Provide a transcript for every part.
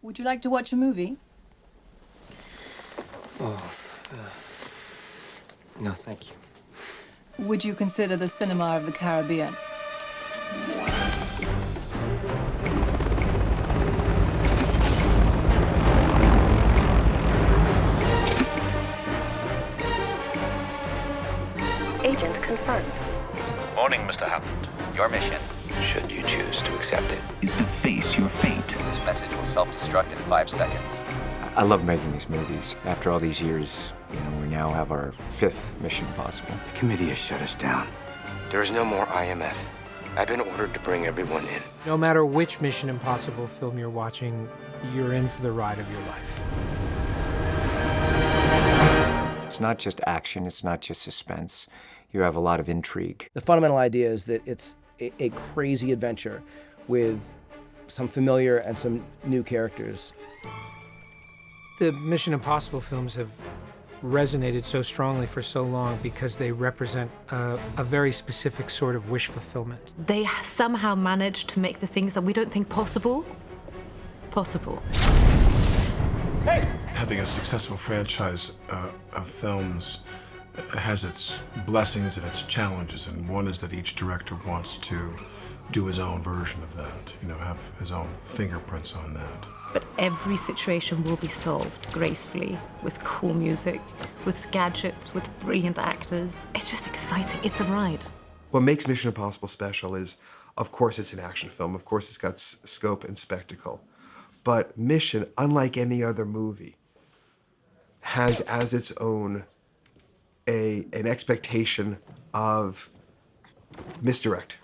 Would you like to watch a movie? Oh, no, thank you. Would you consider the cinema of the Caribbean? Agent confirmed. Morning, Mr. Hammond. Your mission, should you choose to accept it, is to face your fate. This message will self-destruct in 5 seconds. I love making these movies. After all these years, we now have our 5th Mission Impossible. The committee has shut us down. There is no more IMF. I've been ordered to bring everyone in. No matter which Mission Impossible film you're watching, you're in for the ride of your life. It's not just action, it's not just suspense. You have a lot of intrigue. The fundamental idea is that it's a crazy adventure with some familiar and some new characters. The Mission Impossible films have resonated so strongly for so long because they represent a very specific sort of wish fulfillment. They somehow managed to make the things that we don't think possible. Having a successful franchise of films has its blessings and its challenges, and one is that each director wants to do his own version of that, have his own fingerprints on that. But every situation will be solved gracefully, with cool music, with gadgets, with brilliant actors. It's just exciting. It's a ride. What makes Mission Impossible special is, of course, it's an action film. Of course, it's got scope and spectacle. But Mission, unlike any other movie, has as its own an expectation of misdirect,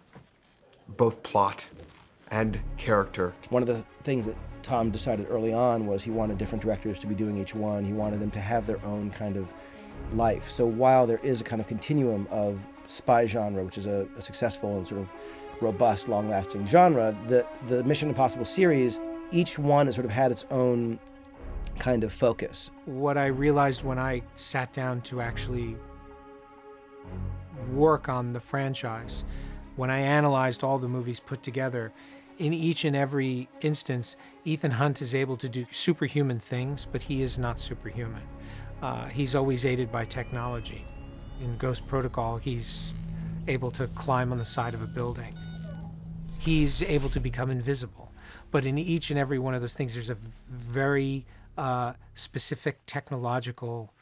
both plot and character. One of the things that Tom decided early on was he wanted different directors to be doing each one. He wanted them to have their own kind of life. So while there is a kind of continuum of spy genre, which is a successful and sort of robust, long-lasting genre, the Mission Impossible series, each one has sort of had its own kind of focus. What I realized when I sat down to actually work on the franchise, when I analyzed all the movies put together, in each and every instance, Ethan Hunt is able to do superhuman things, but he is not superhuman. He's always aided by technology. In Ghost Protocol, he's able to climb on the side of a building. He's able to become invisible. But in each and every one of those things, there's a very specific technological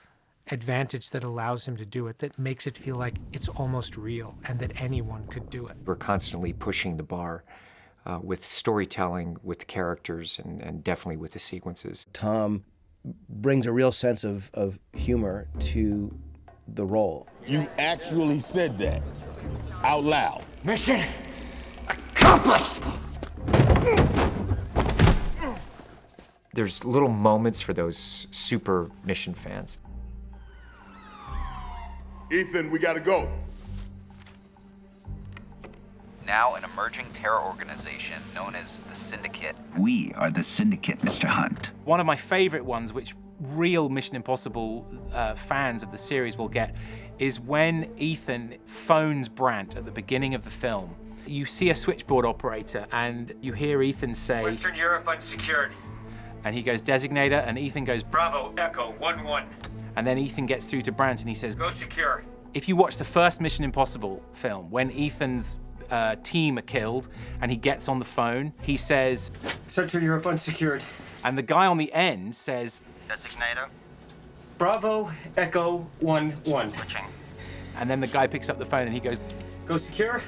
advantage that allows him to do it, that makes it feel like it's almost real and that anyone could do it. We're constantly pushing the bar with storytelling, with the characters, and definitely with the sequences. Tom brings a real sense of humor to the role. You actually said that out loud. Mission accomplished! There's little moments for those super Mission fans. Ethan, we gotta go. Now an emerging terror organization known as the Syndicate. We are the Syndicate, Mr. Hunt. One of my favorite ones, which real Mission Impossible fans of the series will get, is when Ethan phones Brandt at the beginning of the film. You see a switchboard operator and you hear Ethan say, Western Europe unsecured. And he goes, designator, and Ethan goes, Bravo, Echo, 1-1. And then Ethan gets through to Brandt and he says, Go secure. If you watch the first Mission Impossible film, when Ethan's team are killed and he gets on the phone, he says, Central Europe unsecured. And the guy on the end says, Designator. Bravo, Echo, 1-1. Switching. And then the guy picks up the phone and he goes, Go secure.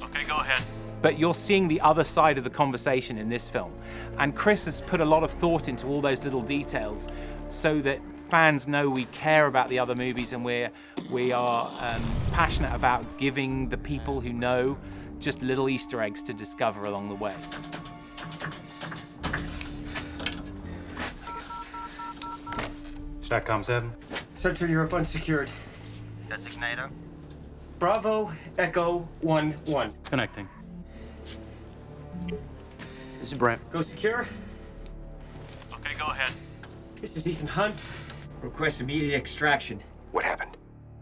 Okay, go ahead. But you're seeing the other side of the conversation in this film. And Chris has put a lot of thought into all those little details so that fans know we care about the other movies and we are passionate about giving the people who know just little Easter eggs to discover along the way. StatCom 7. Central Europe unsecured. Designator. Bravo, Echo, 1-1. Connecting. This is Brent. Go secure. Okay, go ahead. This is Ethan Hunt. Request immediate extraction. What happened?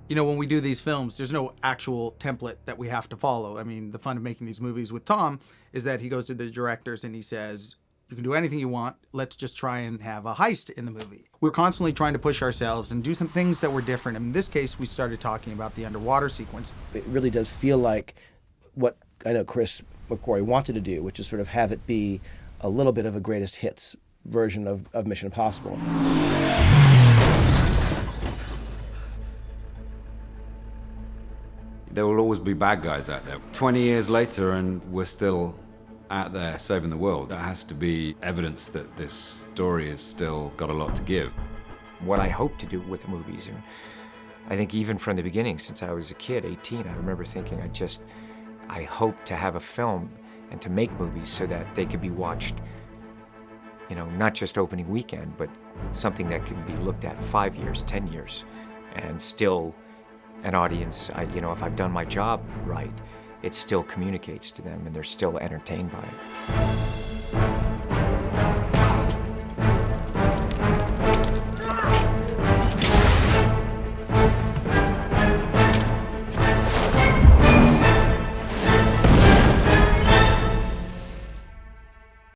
When we do these films, there's no actual template that we have to follow. I mean, the fun of making these movies with Tom is that he goes to the directors and he says, You can do anything you want. Let's just try and have a heist in the movie. We're constantly trying to push ourselves and do some things that were different. In this case, we started talking about the underwater sequence. It really does feel like what I know Chris McQuarrie wanted to do, which is sort of have it be a little bit of a greatest hits version of Mission Impossible. There will always be bad guys out there. 20 years later and we're still out there saving the world. That has to be evidence that this story has still got a lot to give. What I hope to do with the movies, and I think even from the beginning, since I was a kid, 18, I remember thinking I hope to have a film and to make movies so that they could be watched, you know, not just opening weekend, but something that can be looked at 5 years, 10 years, and still an audience, you know, if I've done my job right, it still communicates to them and they're still entertained by it.